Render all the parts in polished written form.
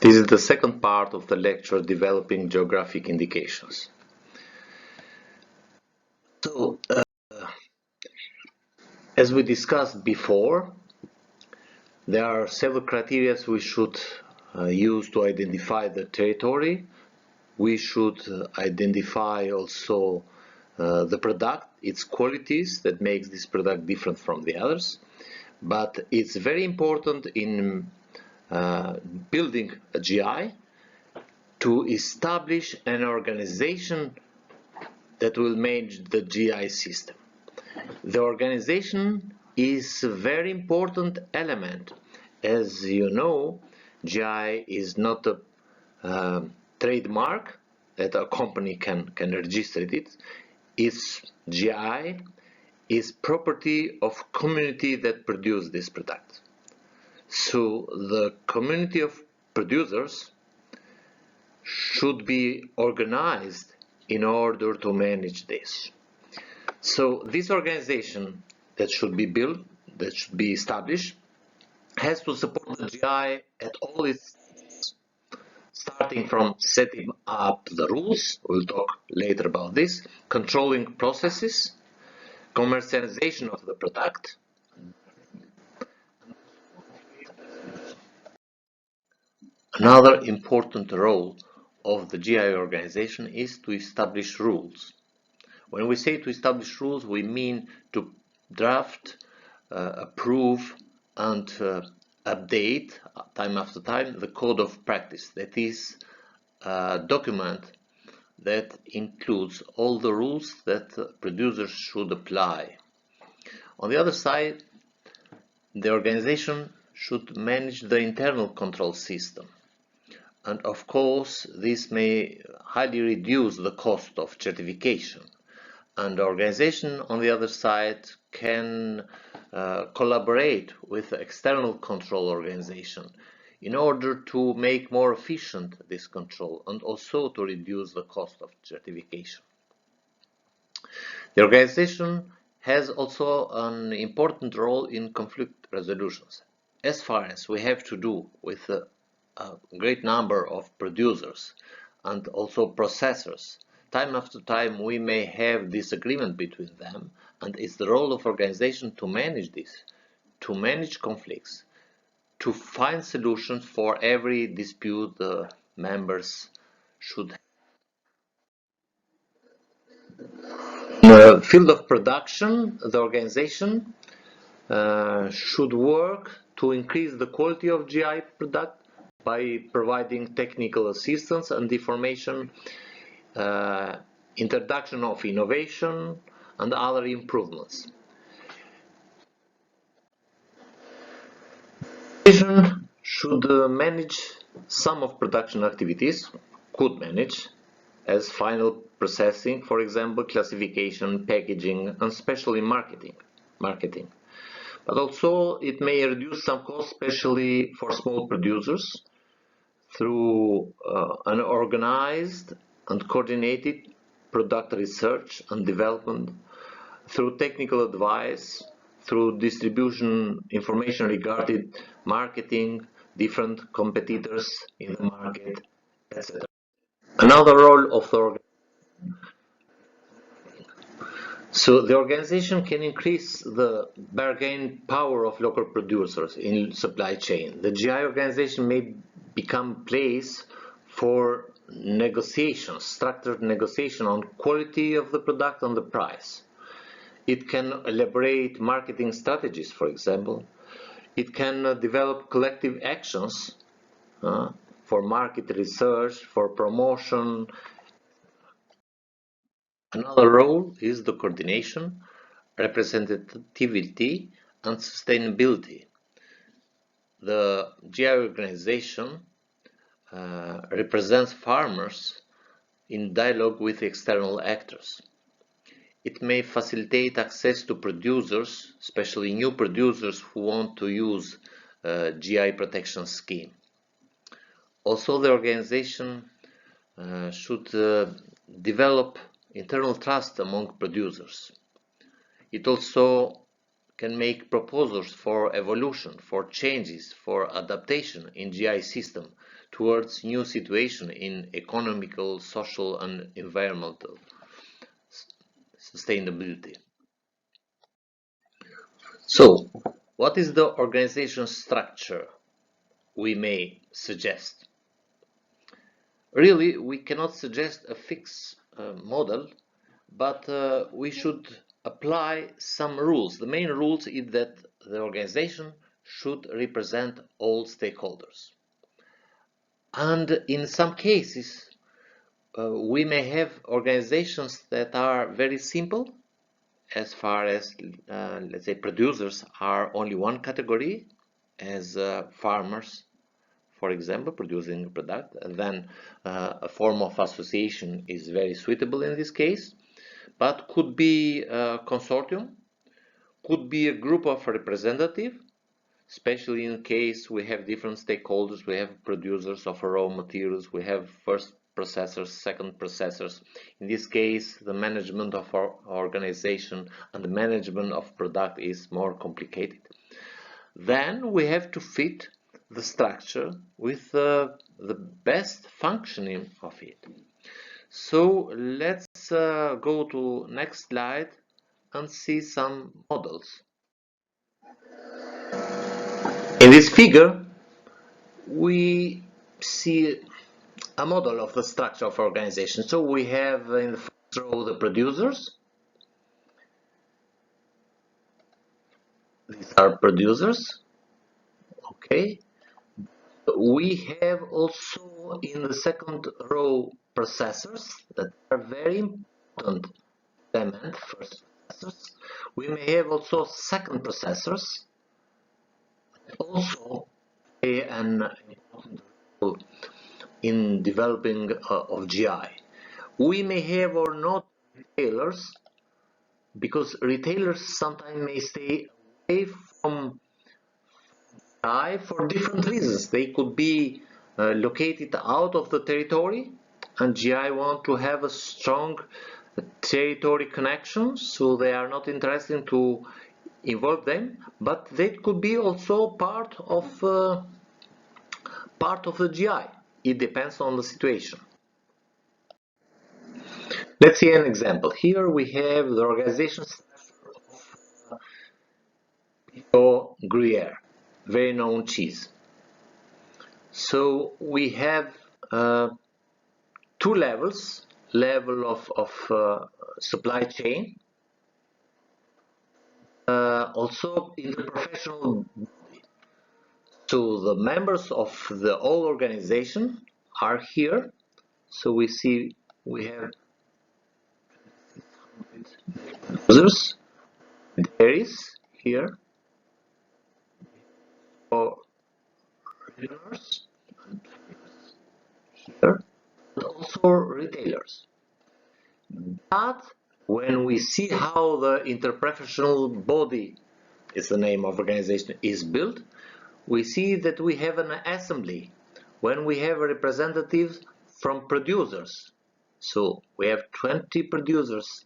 This is the second part of the lecture, Developing Geographic Indications. So, as we discussed before, there are several criteria we should use to identify the territory. We should identify also the product, its qualities that makes this product different from the others. But it's very important in building a GI to establish an organization that will manage the GI system. The organization is a very important element. As you know, GI is not a trademark that a company can register it. Its GI is property of community that produce this product. So the community of producers should be organized in order to manage this. So this organization that should be built, that should be established, has to support the GI at all its stages, starting from setting up the rules, we'll talk later about this, controlling processes, commercialization of the product. Another important role of the GI organization is to establish rules. When we say to establish rules, we mean to draft, approve, and update time after time the code of practice. That is a document that includes all the rules that producers should apply. On the other side, the organization should manage the internal control system. And of course, this may highly reduce the cost of certification. And the organization, on the other side, can collaborate with the external control organization in order to make more efficient this control and also to reduce the cost of certification. The organization has also an important role in conflict resolutions. As far as we have to do with a great number of producers and also processors, time after time we may have disagreement between them, and it's the role of organization to manage this, to manage conflicts, to find solutions for every dispute the members should have. In the field of production, the organization should work to increase the quality of GI product by providing technical assistance and information, introduction of innovation and other improvements. Organization should manage some of production activities, could manage, as final processing, for example, classification, packaging, and especially marketing. But also it may reduce some costs, especially for small producers, through an organized and coordinated product research and development, through technical advice, through distribution information regarding marketing, different competitors in the market, etc. Another role of the organization. So the organization can increase the bargaining power of local producers in supply chain. The GI organization may become place for negotiations, structured negotiation on quality of the product and the price. It can elaborate marketing strategies, for example. It can develop collective actions for market research, for promotion. Another role is the coordination, representativity, and sustainability. The GI organization represents farmers in dialogue with external actors. It may facilitate access to producers, especially new producers who want to use GI protection scheme. Also, the organization should develop internal trust among producers. It also can make proposals for evolution, for changes, for adaptation in GI system towards new situation in economical, social and environmental sustainability. So, what is the organization structure we may suggest? Really, we cannot suggest a fixed model, but we should apply some rules. The main rules is that the organization should represent all stakeholders. And in some cases, we may have organizations that are very simple, as far as, let's say, producers are only one category, as farmers, for example, producing a product, and then a form of association is very suitable in this case, but could be a consortium, could be a group of representatives, especially in case we have different stakeholders, we have producers of raw materials, we have first processors, second processors. In this case, the management of our organization and the management of product is more complicated. Then we have to fit the structure with the best functioning of it. So let's go to next slide and see some models. In this figure, we see a model of the structure of organization. So we have in the first row the producers. These are producers. Okay. We have also in the second row processors that are very important element, first processors. We may have also second processors, also play an important role in developing of GI. We may have or not retailers, because retailers sometimes may stay away from GI for different reasons. They could be located out of the territory, and GI want to have a strong territory connection, so they are not interested to involve them, but they could be also part of the GI. It depends on the situation. Let's see an example. Here we have the organization of Gruyere, very known cheese. So we have two levels, level of supply chain, also in the professional body. So the members of the whole organization are here. So we see we have users, dairies here, or retailers here, but also retailers. But when we see how the interprofessional body, is the name of organization, is built, we see that we have an assembly when we have representatives from producers. So we have 20 producers.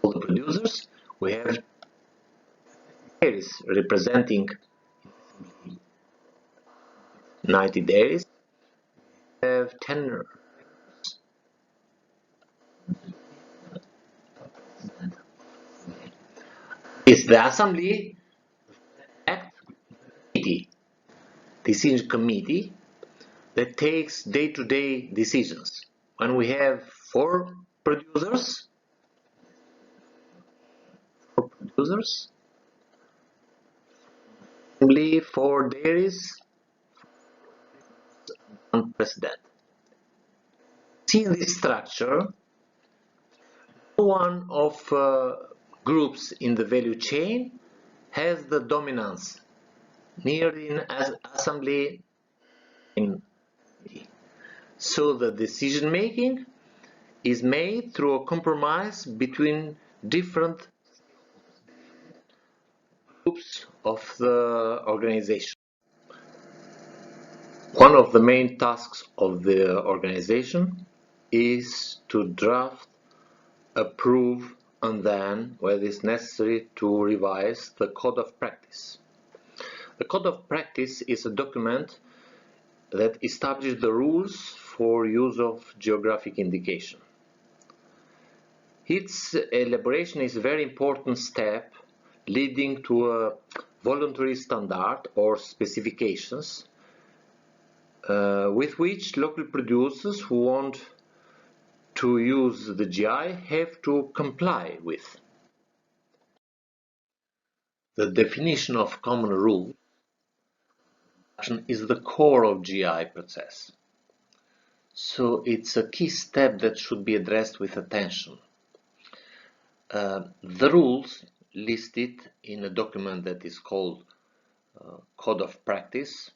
All the producers, we have dairies representing 90 dairies. We have 10 is the assembly act committee, decision committee that takes day-to-day decisions. When we have four producers, assembly, four dairies, and president. See this structure, one of groups in the value chain has the dominance near in assembly in. So the decision making is made through a compromise between different groups of the organization. One of the main tasks of the organization is to draft, approve and then, when it is necessary, to revise the Code of Practice. The Code of Practice is a document that establishes the rules for use of geographic indication. Its elaboration is a very important step leading to a voluntary standard or specifications with which local producers who want to use the GI have to comply with. The definition of common rule is the core of GI process. So it's a key step that should be addressed with attention. The rules listed in a document that is called Code of Practice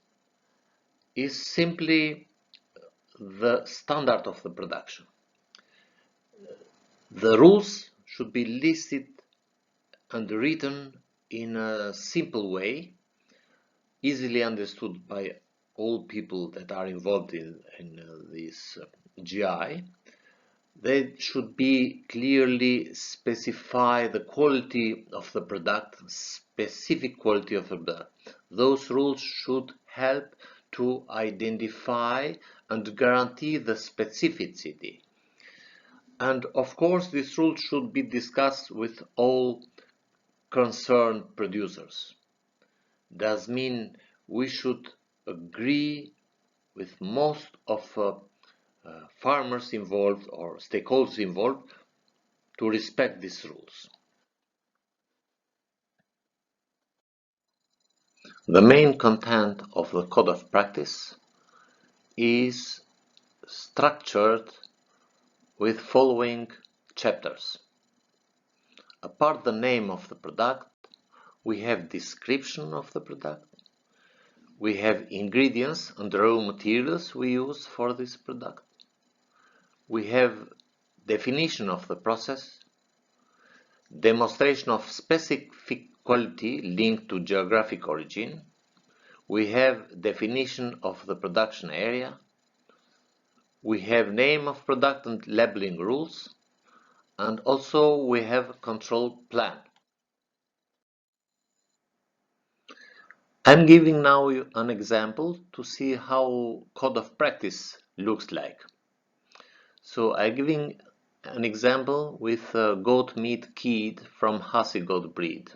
is simply the standard of the production. The rules should be listed and written in a simple way, easily understood by all people that are involved in this GI. They should be clearly specify the quality of the product, specific quality of the product. Those rules should help to identify and guarantee the specificity. And of course, this rule should be discussed with all concerned producers. Does mean we should agree with most of farmers involved or stakeholders involved to respect these rules. The main content of the Code of Practice is structured with following chapters. Apart the name of the product, we have description of the product, we have ingredients and raw materials we use for this product, we have definition of the process, demonstration of specific quality linked to geographic origin, we have definition of the production area, we have name of product and labeling rules, and also we have control plan. I'm giving now an example to see how Code of Practice looks like. So I'm giving an example with a goat meat kid from Hasi goat breed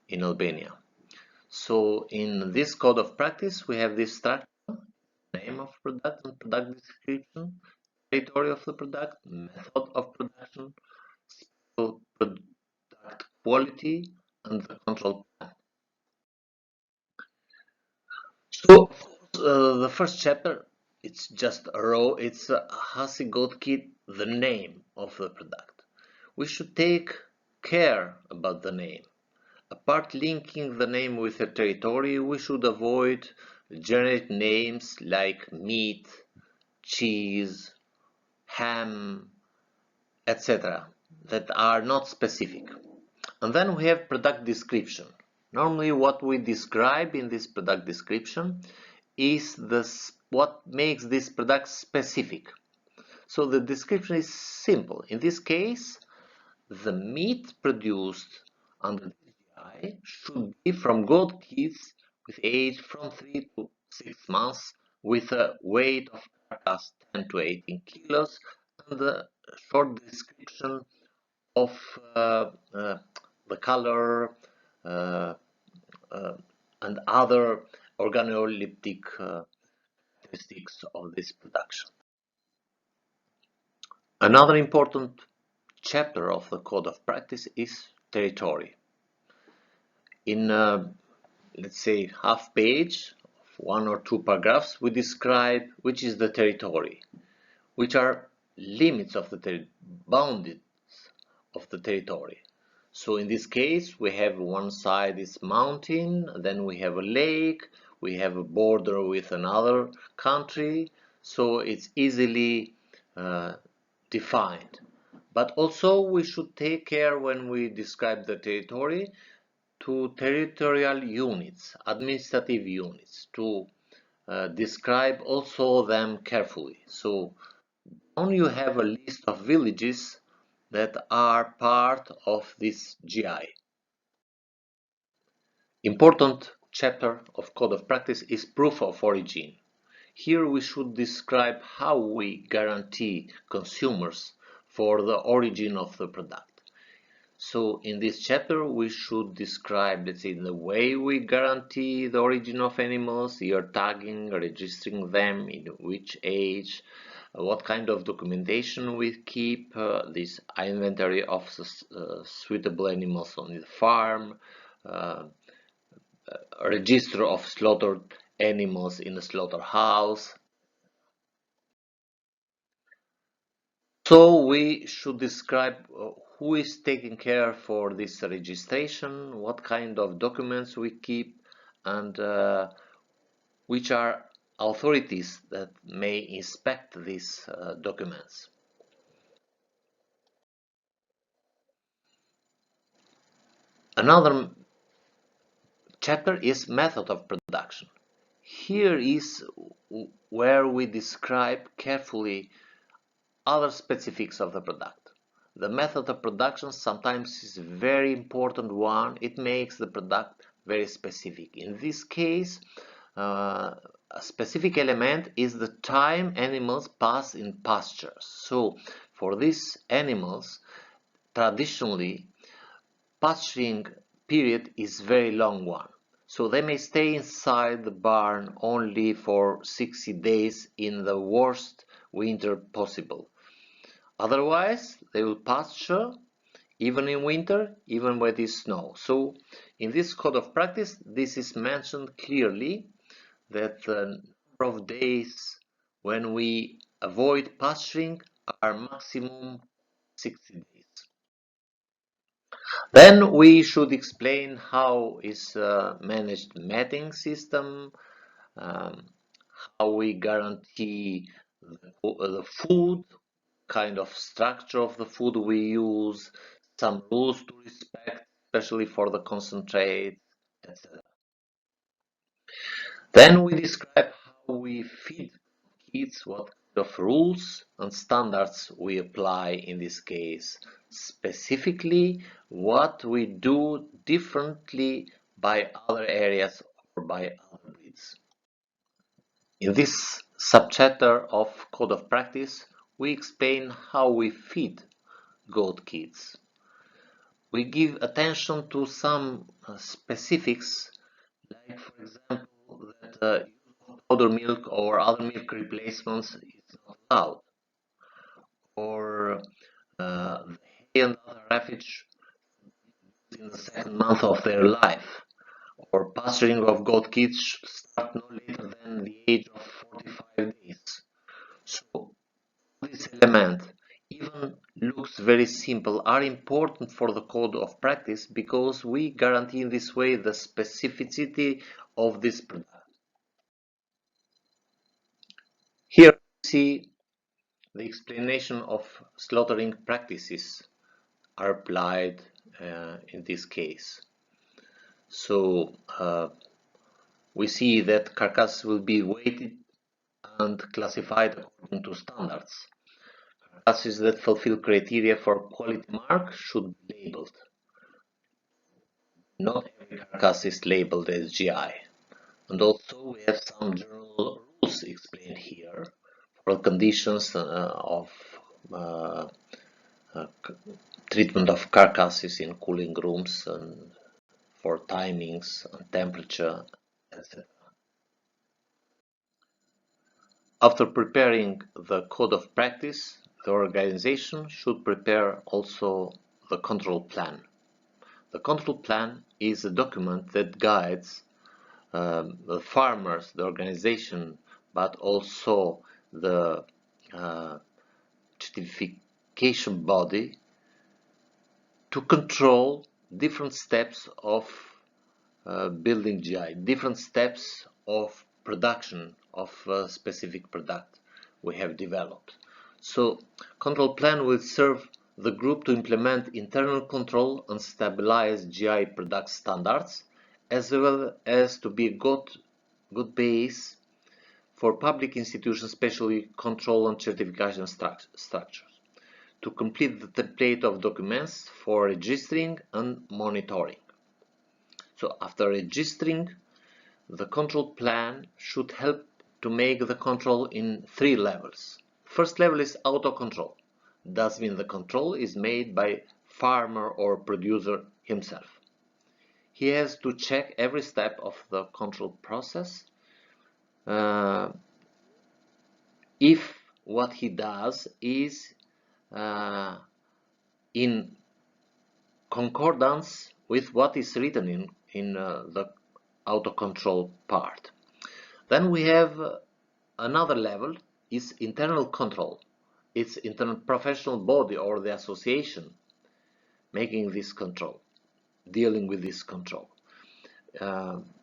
in Albania. So in this Code of Practice we have this structure, name of product and product description, territory of the product, method of production, product quality, and the control plan. So the first chapter, it's just a row, it's a Hasi goat kit, the name of the product. We should take care about the name. Apart linking the name with a territory, we should avoid generic names like meat, cheese, ham, etc. that are not specific. And then we have product description. Normally what we describe in this product description is what makes this product specific. So the description is simple. In this case, the meat produced under this GI should be from goat kids with age from 3 to 6 months with a weight of carcass 10 to 18 kilos and a short description of the color uh, and other organoleptic characteristics of this production. Another important chapter of the Code of Practice is territory. In let's say half page, 1 or 2 paragraphs, we describe which is the territory, which are limits of the boundaries of the territory. So in this case, we have one side is mountain, then we have a lake, we have a border with another country, so it's easily defined. But also we should take care when we describe the territory to territorial units, administrative units, to describe also them carefully. So when you have a list of villages, that are part of this GI. Important chapter of Code of Practice is Proof of Origin. Here we should describe how we guarantee consumers for the origin of the product. So in this chapter we should describe, let's say, the way we guarantee the origin of animals, year tagging, registering them, in which age, what kind of documentation we keep, this inventory of suitable animals on the farm, uh, a register of slaughtered animals in a slaughterhouse. So we should describe who is taking care for this registration, what kind of documents we keep, and which are authorities that may inspect these documents. Another chapter is method of production. Here is where we describe carefully other specifics of the product. The method of production sometimes is a very important one. It makes the product very specific. In this case, a specific element is the time animals pass in pastures. So, for these animals, traditionally, pasturing period is very long one. So they may stay inside the barn only for 60 days in the worst winter possible. Otherwise, they will pasture even in winter, even when it is snow. So, in this code of practice, this is mentioned clearly that the number of days when we avoid pasturing are maximum 60 days. Then we should explain how is managed mating system, um, how we guarantee the food, kind of structure of the food we use, some rules to respect, especially for the concentrate, etc. Then we describe how we feed kids, what kind of rules and standards we apply in this case, specifically what we do differently by other areas or by other breeds. In this subchapter of Code of Practice, we explain how we feed goat kids. We give attention to some specifics, like for example that use of powder milk or other milk replacements is not allowed, or the hay and other ravage in the second month of their life, or pasturing of goat kids should start no later than the age of 45 days. So this element, even looks very simple, are important for the code of practice because we guarantee in this way the specificity of this product. Here we see the explanation of slaughtering practices are applied in this case. So we see that carcasses will be weighted and classified according to standards. Carcasses that fulfill criteria for quality mark should be labeled. Not every carcass is labeled as GI. And also we have some general rules explained here for conditions of uh, uh, treatment of carcasses in cooling rooms and for timings and temperature, etc. After preparing the code of practice, the organization should prepare also the control plan. The control plan is a document that guides the farmers, the organization, but also the certification body to control different steps of building GI, different steps of production of a specific product we have developed. So control plan will serve the group to implement internal control and stabilize GI product standards, as well as to be a good base for public institutions, especially control and certification structures. to complete the template of documents for registering and monitoring. So after registering, the control plan should help to make the control in 3 levels. First level is auto control. That means the control is made by farmer or producer himself. He has to check every step of the control process if what he does is in concordance with what is written in the auto control part. Then we have another level is internal control. It's internal professional body or the association making this control, dealing with this control.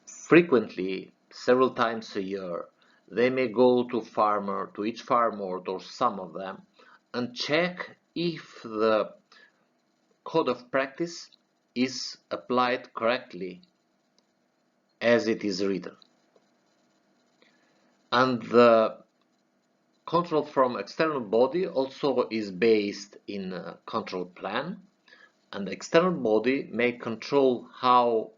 Frequently, several times a year, they may go to each farmer or some of them and check if the code of practice is applied correctly as it is written. And the control from external body also is based in a control plan, and the external body may control how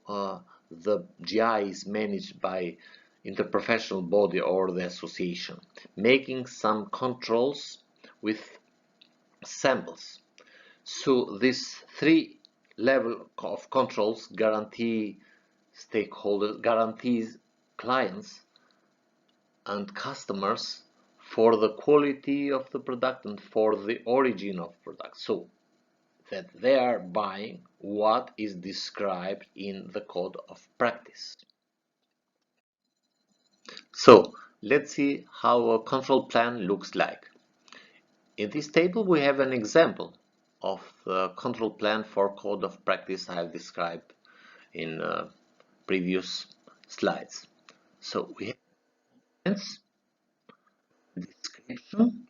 the GI is managed by interprofessional body or the association, making some controls with samples. So these 3 levels of controls guarantee stakeholders, guarantees clients and customers for the quality of the product and for the origin of product, so that they are buying what is described in the code of practice. So let's see how a control plan looks like. In this table we have an example of the control plan for code of practice I have described in previous slides. So we have description,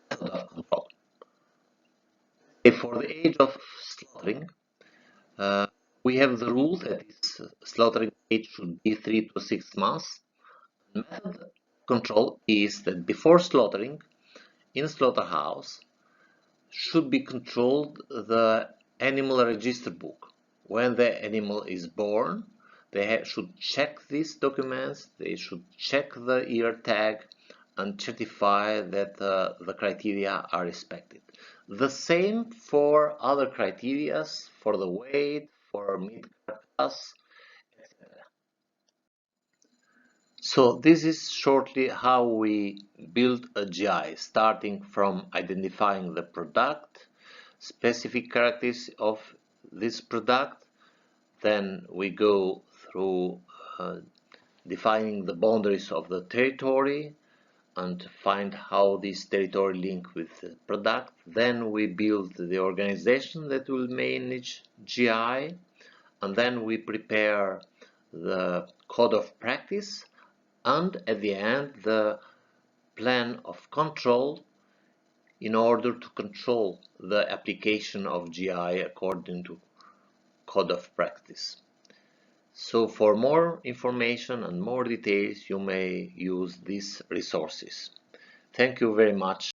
method of control. For the age of slaughtering, we have the rule that this slaughtering age should be 3 to 6 months. Method of control is that before slaughtering, in slaughterhouse, should be controlled the animal register book. When the animal is born, they should check these documents, they should check the ear tag and certify that the criteria are respected. The same for other criteria, for the weight, for meat carcass, etc. So this is shortly how we build a GI, starting from identifying the product, specific characteristics of this product, then we go through defining the boundaries of the territory and find how this territory link with the product. Then we build the organization that will manage GI, and then we prepare the code of practice, and at the end the plan of control in order to control the application of GI according to code of practice. So for more information and more details you may use these resources. Thank you very much.